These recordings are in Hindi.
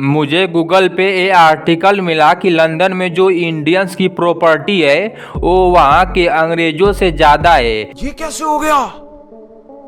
मुझे गूगल पे ये आर्टिकल मिला कि लंदन में जो इंडियंस की प्रॉपर्टी है वो वहाँ के अंग्रेजों से ज़्यादा है। ये कैसे हो गया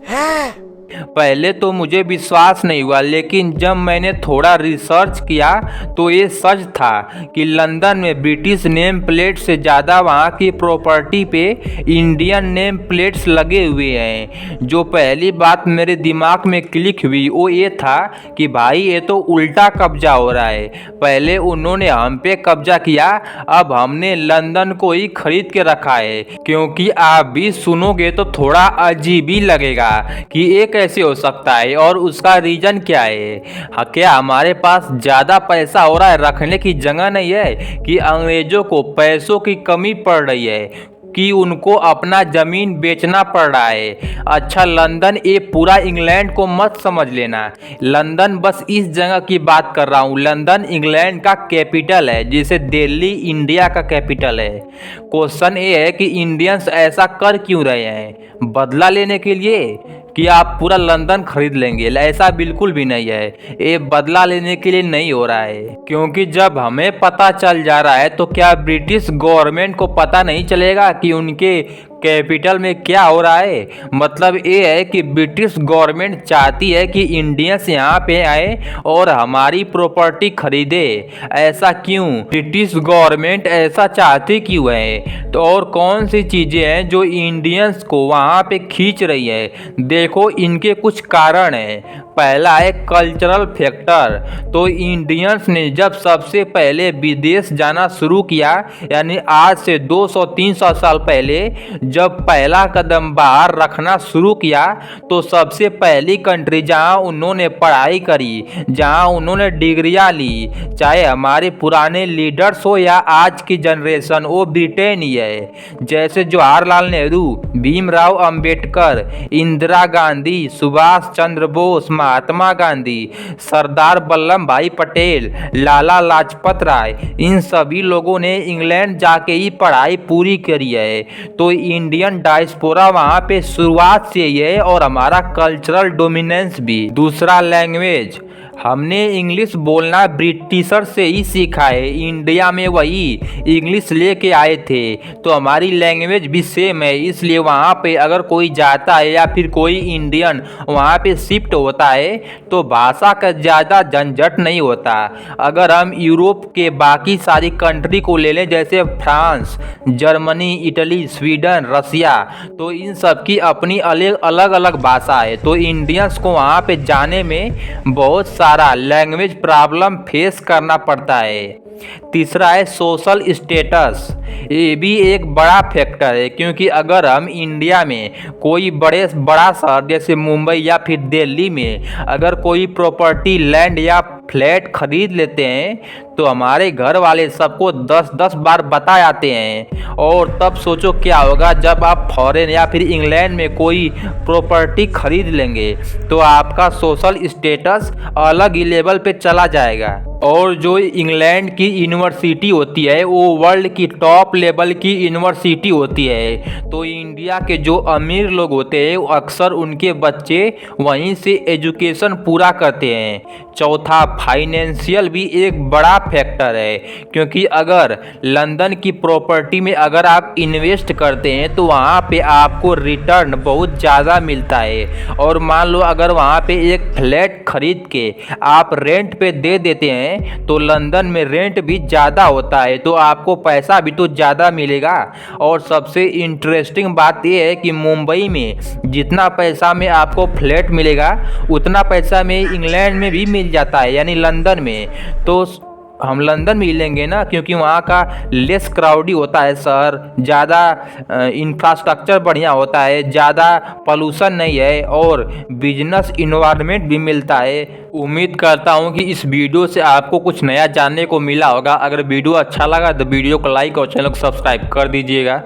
है? पहले तो मुझे विश्वास नहीं हुआ, लेकिन जब मैंने थोड़ा रिसर्च किया तो ये सच था कि लंदन में ब्रिटिश नेम प्लेट से ज़्यादा वहाँ की प्रॉपर्टी पे इंडियन नेम प्लेट्स लगे हुए हैं। जो पहली बात मेरे दिमाग में क्लिक हुई वो ये था कि भाई ये तो उल्टा कब्जा हो रहा है। पहले उन्होंने हम पे कब्जा किया, अब हमने लंदन को ही खरीद के रखा है। क्योंकि आप भी सुनोगे तो थोड़ा अजीब ही लगेगा कि एक कैसे हो सकता है और उसका रीजन क्या है। क्या हमारे पास ज़्यादा पैसा हो रहा है, रखने की जगह नहीं है, कि अंग्रेजों को पैसों की कमी पड़ रही है, कि उनको अपना ज़मीन बेचना पड़ रहा है। अच्छा, लंदन ये पूरा इंग्लैंड को मत समझ लेना। लंदन बस इस जगह की बात कर रहा हूँ। लंदन इंग्लैंड का कैपिटल है, जैसे दिल्ली इंडिया का कैपिटल है। क्वेश्चन ये है कि इंडियंस ऐसा कर क्यों रहे हैं? बदला लेने के लिए कि आप पूरा लंदन खरीद लेंगे? ऐसा बिल्कुल भी नहीं है। ये बदला लेने के लिए नहीं हो रहा है। क्योंकि जब हमें पता चल जा रहा है तो क्या ब्रिटिश गवर्नमेंट को पता नहीं चलेगा कि उनके कैपिटल में क्या हो रहा है? मतलब ये है कि ब्रिटिश गवर्नमेंट चाहती है कि इंडियंस यहाँ पे आए और हमारी प्रॉपर्टी खरीदे। ऐसा क्यों? ब्रिटिश गवर्नमेंट ऐसा चाहती क्यों है? तो और कौन सी चीज़ें हैं जो इंडियंस को वहाँ पे खींच रही है? देखो, इनके कुछ कारण हैं। पहला है कल्चरल फैक्टर। तो इंडियंस ने जब सबसे पहले विदेश जाना शुरू किया, यानी आज से 200-300 साल पहले जब पहला कदम बाहर रखना शुरू किया, तो सबसे पहली कंट्री जहां उन्होंने पढ़ाई करी, जहां उन्होंने डिग्रियां ली, चाहे हमारे पुराने लीडर्स हो या आज की जनरेशन, वो ब्रिटेन ही है। जैसे जवाहरलाल नेहरू, भीमराव अंबेडकर, इंदिरा गांधी, सुभाष चंद्र बोस, महात्मा गांधी, सरदार वल्लभ भाई पटेल, लाला लाजपत राय, इन सभी लोगों ने इंग्लैंड जाके ही पढ़ाई पूरी करी है। तो इंडियन डायस्पोरा वहाँ पे शुरुआत से ही है, और हमारा कल्चरल डोमिनेंस भी। दूसरा, लैंग्वेज। हमने इंग्लिश बोलना ब्रिटिशर से ही सीखा है। इंडिया में वही इंग्लिश लेके आए थे, तो हमारी लैंग्वेज भी सेम है। इसलिए वहाँ पे अगर कोई जाता है या फिर कोई इंडियन वहाँ पे शिफ्ट होता है तो भाषा का ज़्यादा झंझट नहीं होता। अगर हम यूरोप के बाकी सारी कंट्री को ले लें, जैसे फ्रांस, जर्मनी, इटली, स्वीडन, रसिया, तो इन सब की अपनी अलग अलग भाषा है। तो इंडियंस को वहाँ पे जाने में बहुत सारा लैंग्वेज प्रॉब्लम फेस करना पड़ता है। तीसरा है सोशल स्टेटस। ये भी एक बड़ा फैक्टर है, क्योंकि अगर हम इंडिया में कोई बड़ा शहर जैसे मुंबई या फिर दिल्ली में अगर कोई प्रॉपर्टी, लैंड या फ्लैट खरीद लेते हैं तो हमारे घर वाले सबको 10-10 बार बता जाते हैं। और तब सोचो क्या होगा जब आप फॉरेन या फिर इंग्लैंड में कोई प्रॉपर्टी खरीद लेंगे, तो आपका सोशल स्टेटस अलग ही लेवल पे चला जाएगा। और जो इंग्लैंड की यूनिवर्सिटी होती है वो वर्ल्ड की टॉप लेवल की यूनिवर्सिटी होती है। तो इंडिया के जो अमीर लोग होते हैं अक्सर उनके बच्चे वहीं से एजुकेशन पूरा करते हैं। चौथा, फाइनेंशियल भी एक बड़ा फैक्टर है, क्योंकि अगर लंदन की प्रॉपर्टी में अगर आप इन्वेस्ट करते हैं तो वहाँ पे आपको रिटर्न बहुत ज़्यादा मिलता है। और मान लो अगर वहाँ पे एक फ्लैट खरीद के आप रेंट पे दे देते हैं तो लंदन में रेंट भी ज़्यादा होता है, तो आपको पैसा भी तो ज़्यादा मिलेगा। और सबसे इंटरेस्टिंग बात यह है कि मुंबई में जितना पैसा में आपको फ्लैट मिलेगा उतना पैसा में इंग्लैंड में भी मिल जाता है, यानी लंदन में। तो हम लंदन में ही लेंगे ना, क्योंकि वहाँ का लेस क्राउडी होता है शहर, ज़्यादा इंफ्रास्ट्रक्चर बढ़िया होता है, ज़्यादा पोल्यूशन नहीं है और बिजनेस इन्वायरमेंट भी मिलता है। उम्मीद करता हूँ कि इस वीडियो से आपको कुछ नया जानने को मिला होगा। अगर वीडियो अच्छा लगा तो वीडियो को लाइक और चैनल को सब्सक्राइब कर दीजिएगा।